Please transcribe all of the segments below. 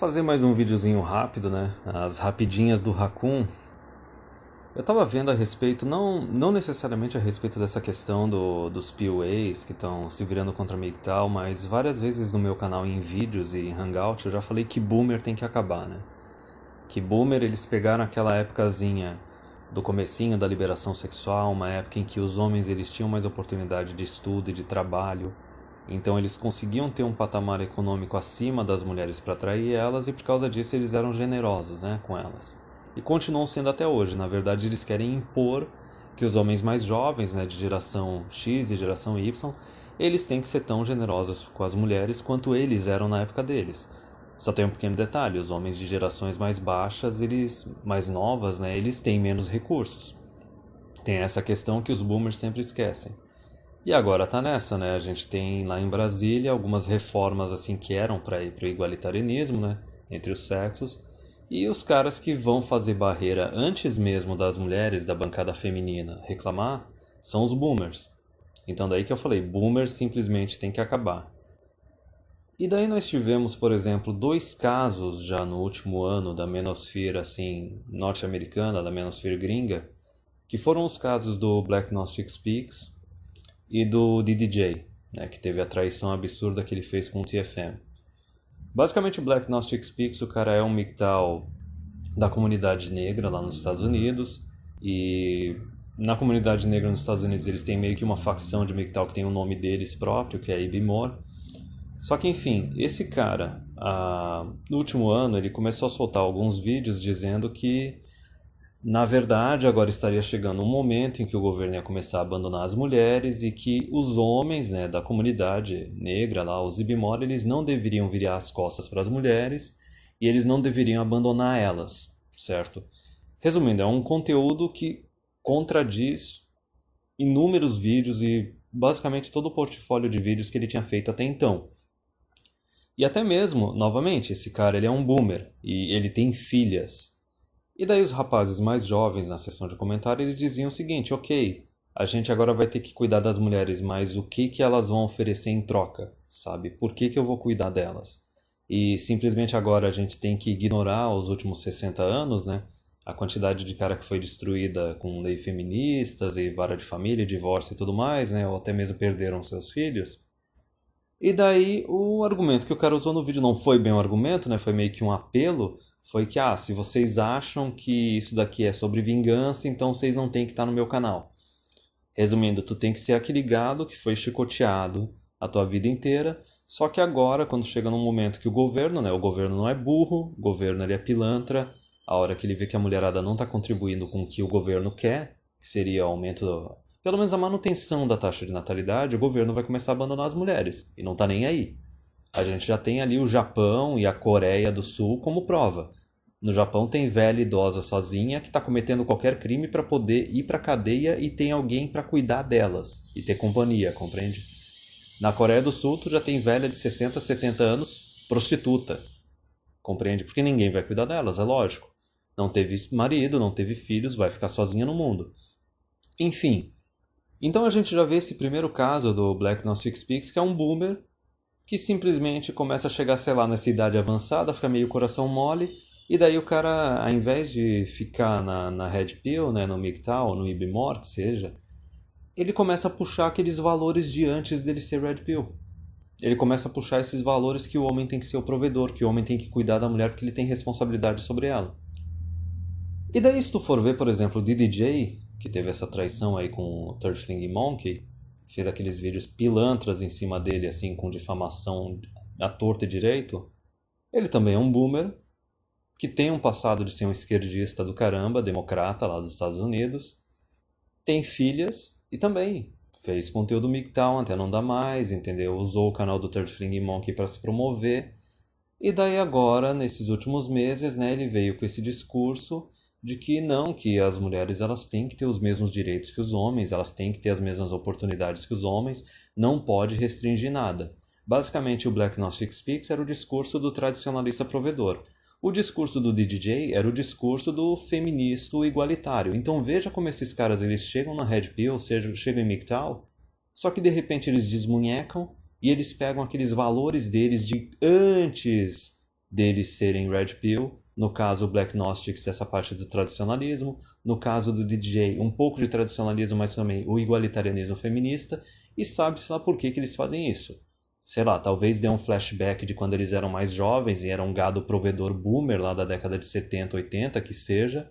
fazer mais um videozinho rápido, né? As rapidinhas do Raccoon. Eu tava vendo a respeito, não necessariamente a respeito dessa questão dos POAs que estão se virando contra mim e tal, mas várias vezes no meu canal em vídeos e em Hangout eu já falei que Boomer tem que acabar, né? Que Boomer eles pegaram aquela épocazinha do comecinho da liberação sexual, uma época em que os homens eles tinham mais oportunidade de estudo e de trabalho. Então eles conseguiam ter um patamar econômico acima das mulheres para atrair elas e por causa disso eles eram generosos, né, com elas. E continuam sendo até hoje. Na verdade eles querem impor que os homens mais jovens, né, de geração X e geração Y, eles têm que ser tão generosos com as mulheres quanto eles eram na época deles. Só tem um pequeno detalhe, os homens de gerações mais baixas, mais novas, né, eles têm menos recursos. Tem essa questão que os boomers sempre esquecem. E agora tá nessa, né? A gente tem lá em Brasília algumas reformas assim que eram para ir pro igualitarianismo, né, entre os sexos, e os caras que vão fazer barreira antes mesmo das mulheres da bancada feminina reclamar são os boomers. Então daí que eu falei, boomers simplesmente tem que acabar. E daí nós tivemos, por exemplo, dois casos já no último ano da menosfera assim norte-americana, da menosfera gringa, que foram os casos do Black Gnostic Speaks e do DDJ, né, que teve a traição absurda que ele fez com o TFM. Basicamente o Black Gnostic Speaks, o cara é um MGTOW da comunidade negra lá nos Estados Unidos, e na comunidade negra nos Estados Unidos eles têm meio que uma facção de MGTOW que tem o nome deles próprio, que é a Ibimor. Só que enfim, esse cara, no último ano ele começou a soltar alguns vídeos dizendo que na verdade, agora estaria chegando um momento em que o governo ia começar a abandonar as mulheres e que os homens, né, da comunidade negra lá, os Ibimor, eles não deveriam virar as costas para as mulheres e eles não deveriam abandonar elas, certo? Resumindo, é um conteúdo que contradiz inúmeros vídeos e basicamente todo o portfólio de vídeos que ele tinha feito até então. E até mesmo, novamente, esse cara ele é um boomer e ele tem filhas. E daí os rapazes mais jovens na seção de comentários eles diziam o seguinte, ok, a gente agora vai ter que cuidar das mulheres, mas o que elas vão oferecer em troca, sabe? Por que eu vou cuidar delas? E simplesmente agora a gente tem que ignorar os últimos 60 anos, né? A quantidade de cara que foi destruída com leis feministas e vara de família, divórcio e tudo mais, né? Ou até mesmo perderam seus filhos. E daí o argumento que o cara usou no vídeo não foi bem um argumento, né? Foi meio que um apelo. Foi que, se vocês acham que isso daqui é sobre vingança, então vocês não têm que estar no meu canal. Resumindo, tu tem que ser aquele gado que foi chicoteado a tua vida inteira, só que agora, quando chega num momento que o governo, né? O governo não é burro, o governo ele é pilantra, a hora que ele vê que a mulherada não está contribuindo com o que o governo quer, que seria o aumento pelo menos a manutenção da taxa de natalidade, o governo vai começar a abandonar as mulheres. E não está nem aí. A gente já tem ali o Japão e a Coreia do Sul como prova. No Japão tem velha idosa sozinha que está cometendo qualquer crime para poder ir para a cadeia e tem alguém para cuidar delas e ter companhia, compreende? Na Coreia do Sul tu já tem velha de 60, 70 anos prostituta, compreende? Porque ninguém vai cuidar delas, é lógico. Não teve marido, não teve filhos, vai ficar sozinha no mundo. Enfim, então a gente já vê esse primeiro caso do Black Gnostic Speaks, que é um boomer que simplesmente começa a chegar, sei lá, nessa idade avançada, fica meio coração mole, e daí o cara, ao invés de ficar na Red Pill, né, no MGTOW, no Ibimor, que seja, ele começa a puxar aqueles valores de antes dele ser Red Pill. Ele começa a puxar esses valores que o homem tem que ser o provedor, que o homem tem que cuidar da mulher porque ele tem responsabilidade sobre ela. E daí se tu for ver, por exemplo, o DDJ, que teve essa traição aí com o 13 Monkey, fez aqueles vídeos pilantras em cima dele, assim, com difamação à torta e direito, ele também é um boomer, que tem um passado de ser um esquerdista do caramba, democrata lá dos Estados Unidos, tem filhas e também fez conteúdo MGTOW até não dá mais, entendeu? Usou o canal do 13 Monkey para se promover, e daí agora, nesses últimos meses, né, ele veio com esse discurso de que não, que as mulheres elas têm que ter os mesmos direitos que os homens, elas têm que ter as mesmas oportunidades que os homens, não pode restringir nada. Basicamente o Black Gnostic Speaks era o discurso do tradicionalista provedor. O discurso do DDJ era o discurso do feminista igualitário. Então veja como esses caras eles chegam na Red Pill, chegam em MGTOW, só que de repente eles desmunhecam e eles pegam aqueles valores deles de antes deles serem Red Pill, no caso o Black Gnostics essa parte do tradicionalismo, no caso do DJ um pouco de tradicionalismo, mas também o igualitarianismo feminista, e sabe-se lá por que eles fazem isso. Sei lá, talvez dê um flashback de quando eles eram mais jovens e eram um gado provedor boomer lá da década de 70, 80, que seja,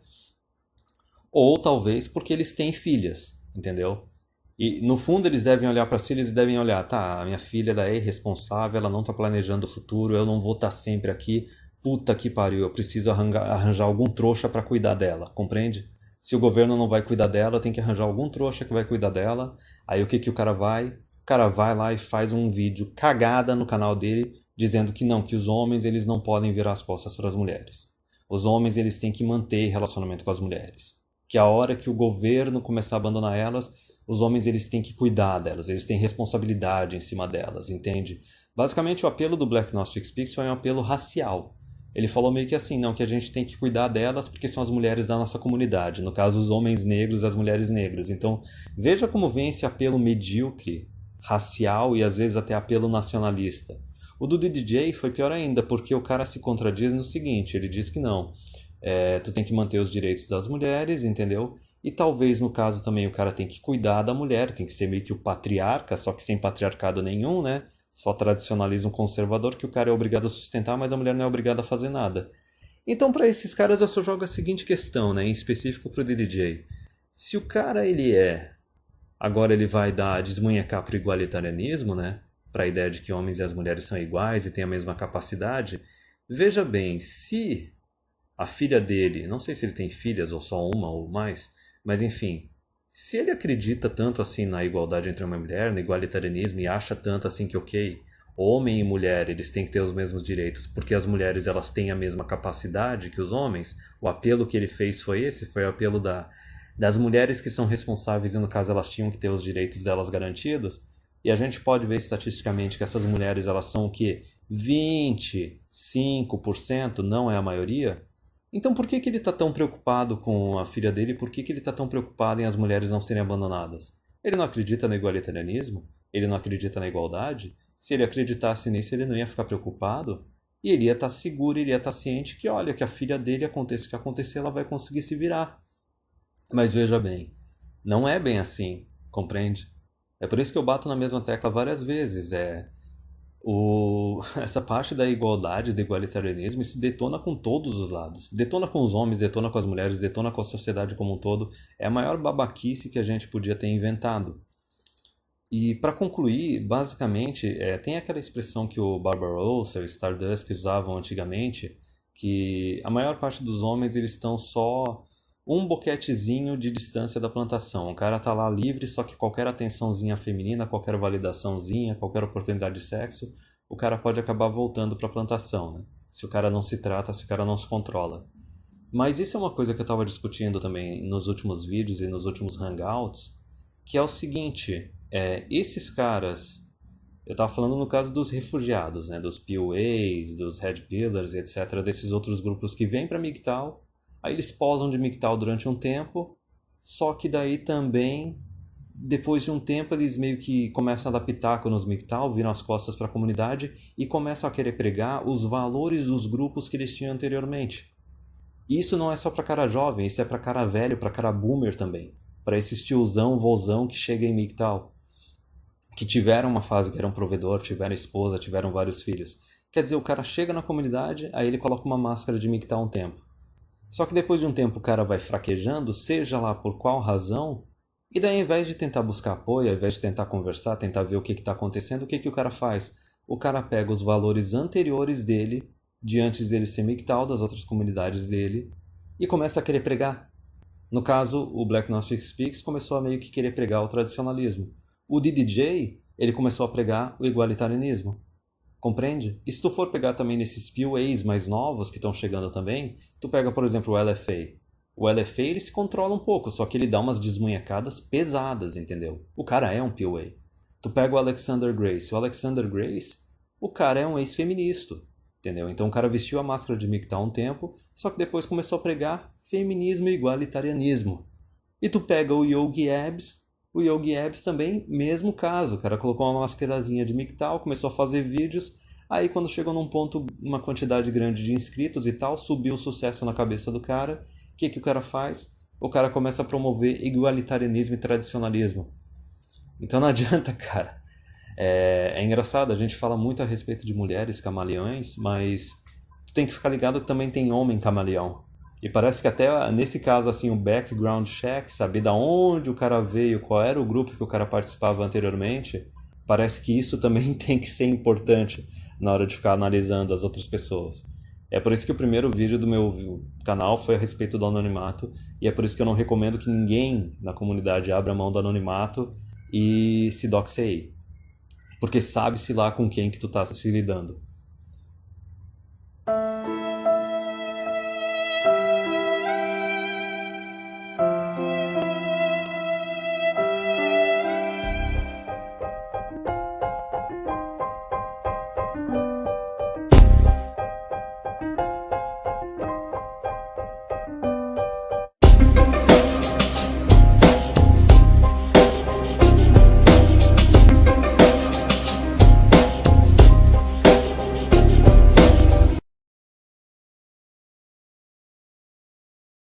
ou talvez porque eles têm filhas, entendeu? E no fundo eles devem olhar para as filhas e devem olhar, tá, a minha filha ela é irresponsável, ela não tá planejando o futuro, eu não vou estar sempre aqui, puta que pariu, eu preciso arranjar algum trouxa para cuidar dela, compreende? Se o governo não vai cuidar dela, tem que arranjar algum trouxa que vai cuidar dela. Aí o que que o cara vai? O cara vai lá e faz um vídeo cagada no canal dele, dizendo que não, que os homens eles não podem virar as costas para as mulheres. Os homens eles têm que manter relacionamento com as mulheres. Que a hora que o governo começar a abandonar elas, os homens eles têm que cuidar delas, eles têm responsabilidade em cima delas, entende? Basicamente o apelo do Black Gnostic Speaks foi um apelo racial. Ele falou meio que assim, não, que a gente tem que cuidar delas porque são as mulheres da nossa comunidade, no caso os homens negros e as mulheres negras. Então veja como vem esse apelo medíocre, racial e às vezes até apelo nacionalista. O do DJ foi pior ainda, porque o cara se contradiz no seguinte, ele diz que não, tu tem que manter os direitos das mulheres, entendeu? E talvez no caso também o cara tem que cuidar da mulher, tem que ser meio que o patriarca, só que sem patriarcado nenhum, né? Só tradicionalismo conservador que o cara é obrigado a sustentar, mas a mulher não é obrigada a fazer nada. Então para esses caras eu só jogo a seguinte questão, né? Em específico pro DJ. Se o cara agora ele vai desmunhecar pro igualitarianismo, né? Para a ideia de que homens e as mulheres são iguais e têm a mesma capacidade. Veja bem, se a filha dele, não sei se ele tem filhas ou só uma ou mais, mas enfim, se ele acredita tanto assim na igualdade entre homem e mulher, no igualitarianismo e acha tanto assim que ok, homem e mulher eles têm que ter os mesmos direitos porque as mulheres elas têm a mesma capacidade que os homens, o apelo que ele fez foi esse, foi o apelo das mulheres que são responsáveis e no caso elas tinham que ter os direitos delas garantidos. E a gente pode ver estatisticamente que essas mulheres elas são o quê? 25%, não é a maioria? Então por que ele está tão preocupado com a filha dele? Por que ele está tão preocupado em as mulheres não serem abandonadas? Ele não acredita no igualitarianismo? Ele não acredita na igualdade? Se ele acreditasse nisso, ele não ia ficar preocupado? E ele ia estar seguro, ele ia estar ciente que, olha, que a filha dele, aconteça o que acontecer, ela vai conseguir se virar. Mas veja bem, não é bem assim, compreende? É por isso que eu bato na mesma tecla várias vezes, essa parte da igualdade, do igualitarianismo, isso detona com todos os lados. Detona com os homens, detona com as mulheres, detona com a sociedade como um todo. É a maior babaquice que a gente podia ter inventado. E para concluir, basicamente, tem aquela expressão que o Barbarossa e o Stardust usavam antigamente, que a maior parte dos homens eles estão só um boquetezinho de distância da plantação. O cara tá lá livre, só que qualquer atençãozinha feminina, qualquer validaçãozinha, qualquer oportunidade de sexo, o cara pode acabar voltando para a plantação, né? Se o cara não se trata, se o cara não se controla. Mas isso é uma coisa que eu estava discutindo também nos últimos vídeos e nos últimos hangouts, que é o seguinte, esses caras, eu estava falando no caso dos refugiados, né? Dos POAs, dos Red Pillars, etc., desses outros grupos que vêm para MGTOW. Aí eles posam de MGTOW durante um tempo, só que daí também, depois de um tempo, eles meio que começam a dar pitaco nos MGTOW, viram as costas para a comunidade e começam a querer pregar os valores dos grupos que eles tinham anteriormente. E isso não é só para cara jovem, isso é para cara velho, para cara boomer também. Para esses tiozão, vozão que chega em MGTOW, que tiveram uma fase que eram provedor, tiveram esposa, tiveram vários filhos. Quer dizer, o cara chega na comunidade, aí ele coloca uma máscara de MGTOW um tempo. Só que depois de um tempo o cara vai fraquejando, seja lá por qual razão, e daí ao invés de tentar buscar apoio, ao invés de tentar conversar, tentar ver o que está acontecendo, o que o cara faz? O cara pega os valores anteriores dele, de antes dele ser MGTOW, das outras comunidades dele, e começa a querer pregar. No caso, o Black Gnostic Speaks começou a meio que querer pregar o tradicionalismo. O DDJ, ele começou a pregar o igualitarianismo. Compreende? E se tu for pegar também nesses POAs mais novos que estão chegando também, tu pega, por exemplo, o LFA. O LFA ele se controla um pouco, só que ele dá umas desmunhecadas pesadas, entendeu? O cara é um POA. Tu pega o Alexander Grace. O Alexander Grace, o cara é um ex-feminista, entendeu? Então o cara vestiu a máscara de MGTOW há um tempo, só que depois começou a pregar feminismo e igualitarianismo. E tu pega o Yogi Abs. O Yogi Abs também, mesmo caso. O cara colocou uma mascarazinha de MGTOW, começou a fazer vídeos. Aí quando chegou num ponto, uma quantidade grande de inscritos e tal, subiu o sucesso na cabeça do cara. O que que o cara faz? O cara começa a promover igualitarianismo e tradicionalismo. Então não adianta, cara. É engraçado, a gente fala muito a respeito de mulheres camaleões, mas tu tem que ficar ligado que também tem homem camaleão. E parece que até nesse caso, assim, o background check, saber da onde o cara veio, qual era o grupo que o cara participava anteriormente, parece que isso também tem que ser importante na hora de ficar analisando as outras pessoas. É por isso que o primeiro vídeo do meu canal foi a respeito do anonimato, e é por isso que eu não recomendo que ninguém na comunidade abra mão do anonimato e se doxeie. Porque sabe-se lá com quem que tu tá se lidando.